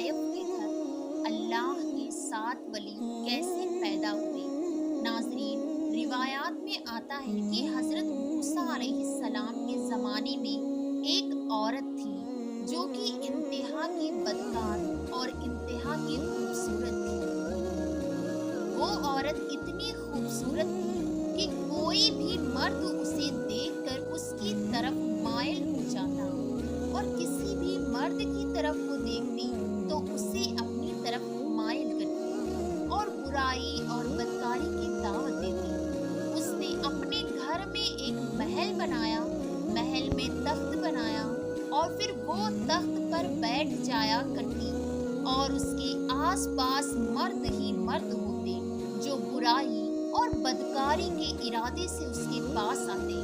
Taif के घर अल्लाह के 7 वली कैसे पैदा हुए। नाज़रीन, रिवायात में आता है कि हज़रत मूसा अलैहिस्सलाम के ज़माने में एक औरत थी जो कि इंतहा की बदकार और इंतहा की खूबसूरत थी। वो औरत इतनी खूबसूरत थी कि कोई भी मर्द उसे देखकर उसकी तरफ मायल हो जाता और किसी भी मर्द की तरफ वो देखती तो उसे अपनी तरफ मायल करती और बुराई और बदकारी की दावत देती। उसने अपने घर में एक महल बनाया, महल में तख्त बनाया और फिर वो तख्त पर बैठ जाया करती और उसके आसपास मर्द ही मर्द होते जो बुराई और बदकारी के इरादे से उसके पास आते।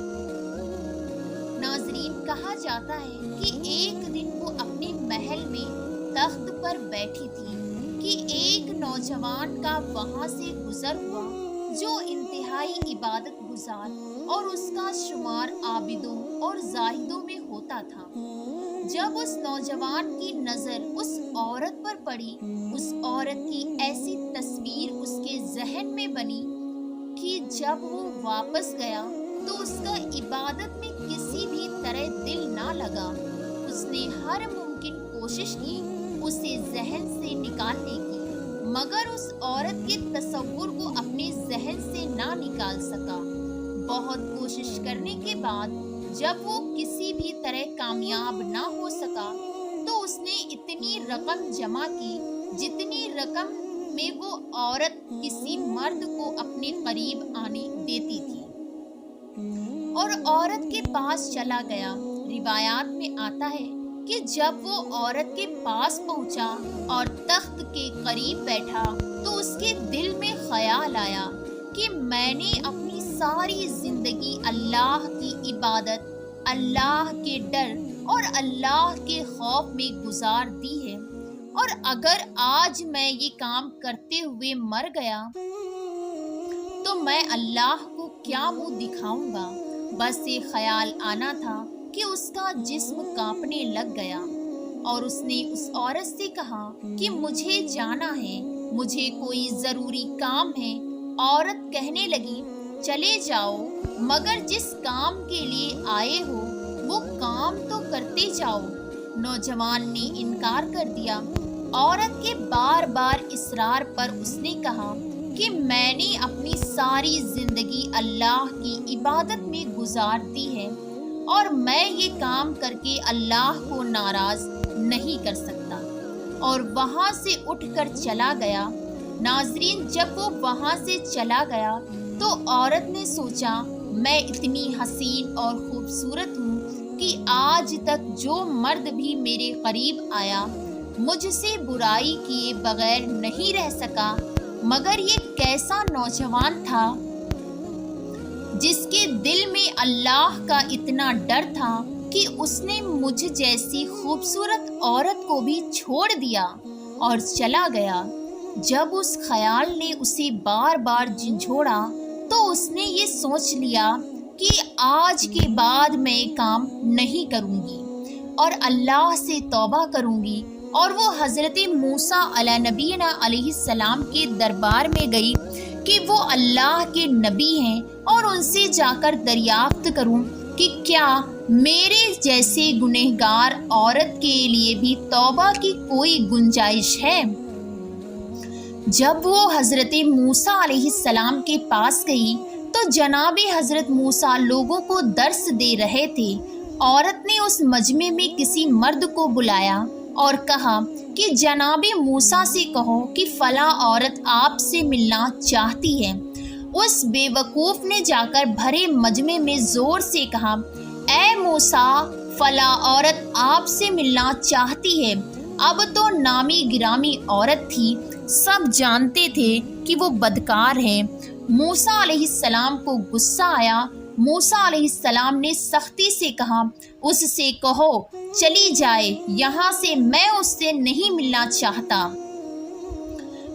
नाज़रीन, कहा जाता है कि एक दिन वो अपने महल में तख्त पर बैठी थी कि एक नौजवान का वहां से गुजर हुआ जो इंतहाई इबादत गुजार और उसका शुमार आबिदों और जाहिदों में होता था। जब उस नौजवान की नज़र उस औरत पर पड़ी, उस औरत की ऐसी तस्वीर उसके जहन में बनी कि जब वो वापस गया तो उसका इबादत में किसी भी तरह दिल ना लगा। उसने हर मुमकिन कोशिश की उसे जहन से निकालने की, मगर उस औरत के तसव्वुर को अपने जहन से ना निकाल सका। बहुत कोशिश करने के बाद जब वो किसी भी तरह कामयाब ना हो सका तो उसने इतनी रकम जमा की जितनी रकम में वो औरत किसी मर्द को अपने करीब आने देती थी और औरत के पास चला गया। रिवायात में आता है कि जब वो औरत के पास पहुंचा और तख्त के करीब बैठा तो उसके दिल में ख्याल आया कि मैंने अपनी सारी जिंदगी अल्लाह की इबादत, अल्लाह के डर और अल्लाह के खौफ में गुजार दी है और अगर आज मैं ये काम करते हुए मर गया तो मैं अल्लाह को क्या मुंह दिखाऊंगा। बस ये ख्याल आना था कि उसका जिस्म कांपने लग गया और उसने उस औरत से कहा कि मुझे जाना है, मुझे कोई ज़रूरी काम है। औरत कहने लगी, चले जाओ, मगर जिस काम के लिए आए हो वो काम तो करते जाओ। नौजवान ने इनकार कर दिया। औरत के बार बार इसरार पर उसने कहा कि मैंने अपनी सारी जिंदगी अल्लाह की इबादत में गुजार दी है और मैं ये काम करके अल्लाह को नाराज नहीं कर सकता, और वहाँ से उठकर चला गया। नाजरीन, जब वो वहाँ से चला गया तो औरत ने सोचा, मैं इतनी हसीन और खूबसूरत हूँ कि आज तक जो मर्द भी मेरे करीब आया मुझसे बुराई किए बगैर नहीं रह सका, मगर ये कैसा नौजवान था जिसके दिल में अल्लाह का इतना डर था कि उसने मुझ जैसी खूबसूरत औरत को भी छोड़ दिया और चला गया। जब उस ख्याल ने उसे बार बार झंझोड़ा तो उसने ये सोच लिया कि आज के बाद मैं काम नहीं करूँगी और अल्लाह से तौबा करूँगी, और वो हज़रत मूसा अला नबीना अलैहिस्सलाम के दरबार में गई कि वो अल्लाह के नबी हैं और उनसे जाकर दरियाफ्त करूं कि क्या मेरे जैसे गुनहगार औरत के लिए भी तौबा की कोई गुंजाइश है। जब वो हज़रत मूसा अलैहिस्सलाम के पास गई तो जनाबे हज़रत मूसा लोगों को दर्स दे रहे थे। औरत ने उस मजमे में किसी मर्द को बुलाया और कहा कि जनाबे मूसा से कहो कि फला औरत आपसे मिलना चाहती है। उस बेवकूफ़ ने जाकर भरे मजमे में ज़ोर से कहा, ए मूसा, फला औरत आपसे मिलना चाहती है। अब तो नामी गिरामी औरत थी, सब जानते थे कि वो बदकार है। मूसा अलैहिस्सलाम को गुस्सा आया। मूसा अलैहिस्सलाम ने सख्ती से कहा, उससे कहो चली जाए यहाँ से, मैं उससे नहीं मिलना चाहता।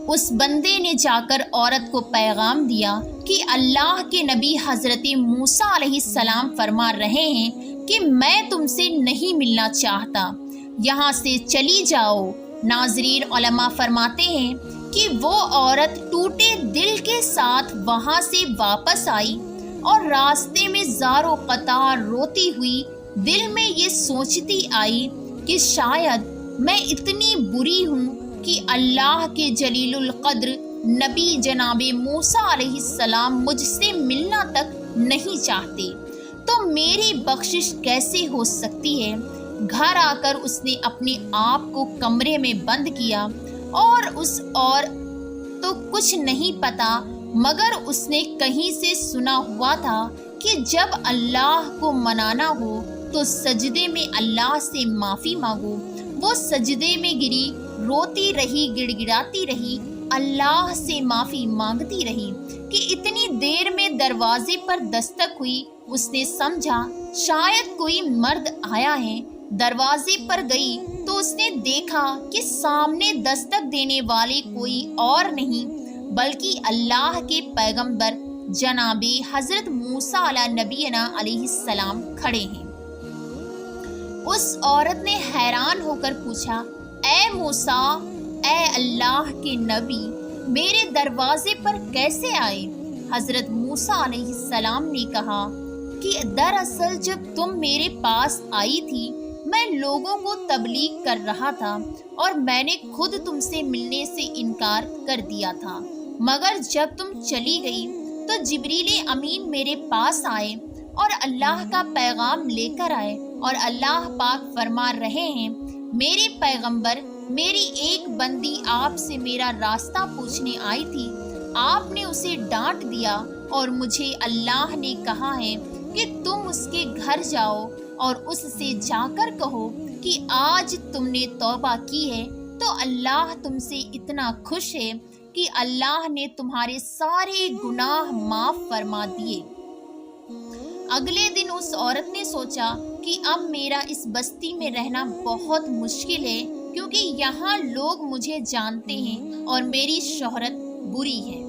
उस बंदे ने जाकर औरत को पैगाम दिया कि अल्लाह के नबी हज़रत मूसा अलैहिस्सलाम फरमा रहे हैं कि मैं तुमसे नहीं मिलना चाहता, यहाँ से चली जाओ। नाजरीन, उलमा फरमाते हैं कि वो औरत टूटे दिल के साथ वहाँ से वापस आई और रास्ते में ज़ारो कतार रोती हुई दिल में ये सोचती आई कि शायद मैं इतनी बुरी हूँ कि अल्लाह के जलीलुल कद्र नबी जनाबे मूसा अलैहिस्सलाम मुझसे मिलना तक नहीं चाहते, तो मेरी बख्शिश कैसे हो सकती है। घर आकर उसने अपने आप को कमरे में बंद किया और तो कुछ नहीं पता, मगर उसने कहीं से सुना हुआ था कि जब अल्लाह को मनाना हो तो सजदे में अल्लाह से माफ़ी मांगो। वो सजदे में गिरी, रोती रही, गिड़गिड़ाती रही, अल्लाह से माफ़ी मांगती रही कि इतनी देर में दरवाजे पर दस्तक हुई। उसने समझा शायद कोई मर्द आया है। दरवाजे पर गई तो उसने देखा कि सामने दस्तक देने वाले कोई और नहीं बल्कि अल्लाह के पैगंबर जनाबे हजरत मूसा अला नबीना अलैहिस्सलाम खड़े हैं। उस औरत ने हैरान होकर पूछा, ए मूसा, ए अल्लाह के नबी, मेरे दरवाजे पर कैसे आए। हजरत मूसा अलैहिस्सलाम ने कहा कि दरअसल जब तुम मेरे पास आई थी मैं लोगों को तबलीग कर रहा था और मैंने खुद तुमसे मिलने से इनकार कर दिया था, मगर जब तुम चली गई तो जिब्रील अमीन मेरे पास आए और अल्लाह का पैगाम लेकर आए और अल्लाह पाक फरमा रहे हैं, मेरे पैगंबर, मेरी एक बंदी आपसे मेरा रास्ता पूछने आई थी, आपने उसे डांट दिया और मुझे अल्लाह ने कहा है कि तुम उसके घर जाओ और उससे जाकर कहो कि आज तुमने तौबा की है तो अल्लाह तुमसे इतना खुश है कि अल्लाह ने तुम्हारे सारे गुनाह माफ फरमा दिए। अगले दिन उस औरत ने सोचा कि अब मेरा इस बस्ती में रहना बहुत मुश्किल है, क्योंकि यहाँ लोग मुझे जानते हैं और मेरी शोहरत बुरी है,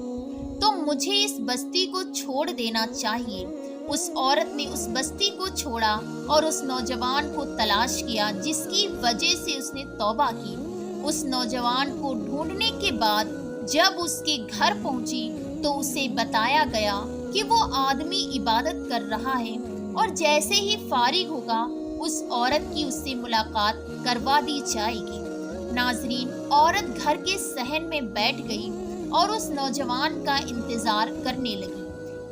तो मुझे इस बस्ती को छोड़ देना चाहिए। उस औरत ने उस बस्ती को छोड़ा और उस नौजवान को तलाश किया जिसकी वजह से उसने तौबा की। उस नौजवान को ढूंढने के बाद जब उसके घर पहुंची तो उसे बताया गया कि वो आदमी इबादत कर रहा है और जैसे ही फारिग होगा उस औरत की उससे मुलाकात करवा दी जाएगी। नाजरीन, औरत घर के सहन में बैठ गई और उस नौजवान का इंतजार करने लगी।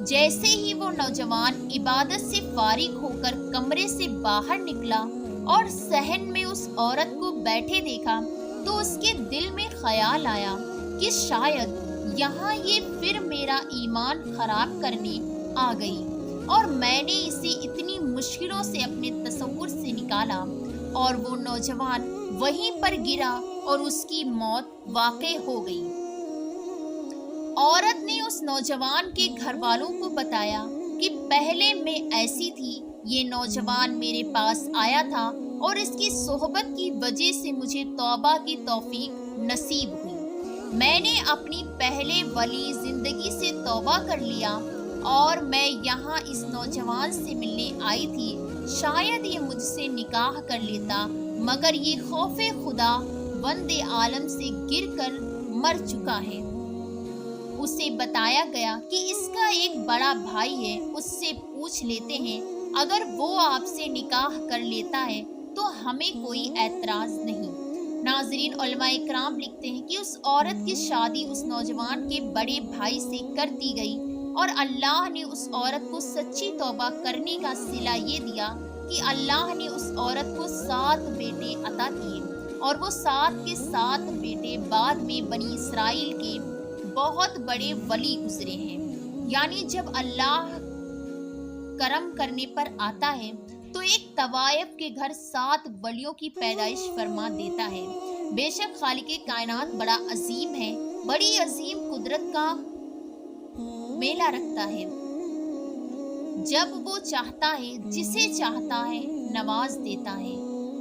जैसे ही वो नौजवान इबादत से फारिग होकर कमरे से बाहर निकला और सहन में उस औरत को बैठे देखा तो उसके दिल में ख्याल आया कि शायद यहाँ ये फिर मेरा ईमान खराब करने आ गई और मैंने इसे इतनी मुश्किलों से अपने तसव्वुर से निकाला, और वो नौजवान वहीं पर गिरा और उसकी मौत वाक़ई हो गई। औरत ने उस नौजवान के घर वालों को बताया कि पहले मैं ऐसी थी, ये नौजवान मेरे पास आया था और इसकी सोहबत की वजह से मुझे तौबा की तौफीक नसीब हुई। मैंने अपनी पहले वली जिंदगी से तौबा कर लिया और मैं यहाँ इस नौजवान से मिलने आई थी। शायद ये मुझसे निकाह कर लेता, मगर ये खौफे खुदा वंदे आलम से गिरकर मर चुका है। उसे बताया गया कि इसका एक बड़ा भाई है, उससे पूछ लेते हैं, अगर वो आपसे निकाह कर लेता है तो हमें कोई एतराज नहीं। नाजरीन, उलमा इकराम लिखते हैं कि उस औरत की शादी उस नौजवान के बड़े भाई से कर दी गई और अल्लाह ने उस औरत को सच्ची तौबा करने का सिला ये दिया कि अल्लाह ने उस औरत को 7 बेटे अता किए और वो 7 के 7 बेटे बाद में बनी इसराइल के बहुत बड़े वली गुजरे हैं। यानी जब अल्लाह करम करने पर आता है तो एक तवायफ के घर 7 वलियों की पैदाइश फरमा देता है। बेशक खालिके कायनात बड़ा अजीम है, बड़ी अजीम कुदरत का मेला रखता है। जब वो चाहता है, जिसे चाहता है नवाज देता है।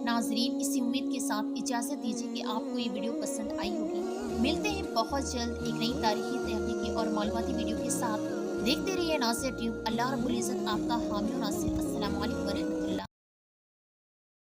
नाजरीन, इसी उम्मीद के साथ इजाज़त दीजिए कि आपको ये वीडियो पसंद आई होगी। मिलते हैं बहुत जल्द एक नई तारीखी, तहकीकी और मालूमाती वीडियो के साथ। देखते रहिए नासिर ट्यूब। अल्लाह रब्बुल इज़्ज़त आपका हामी और नासिर। अस्सलामु अलैकुम।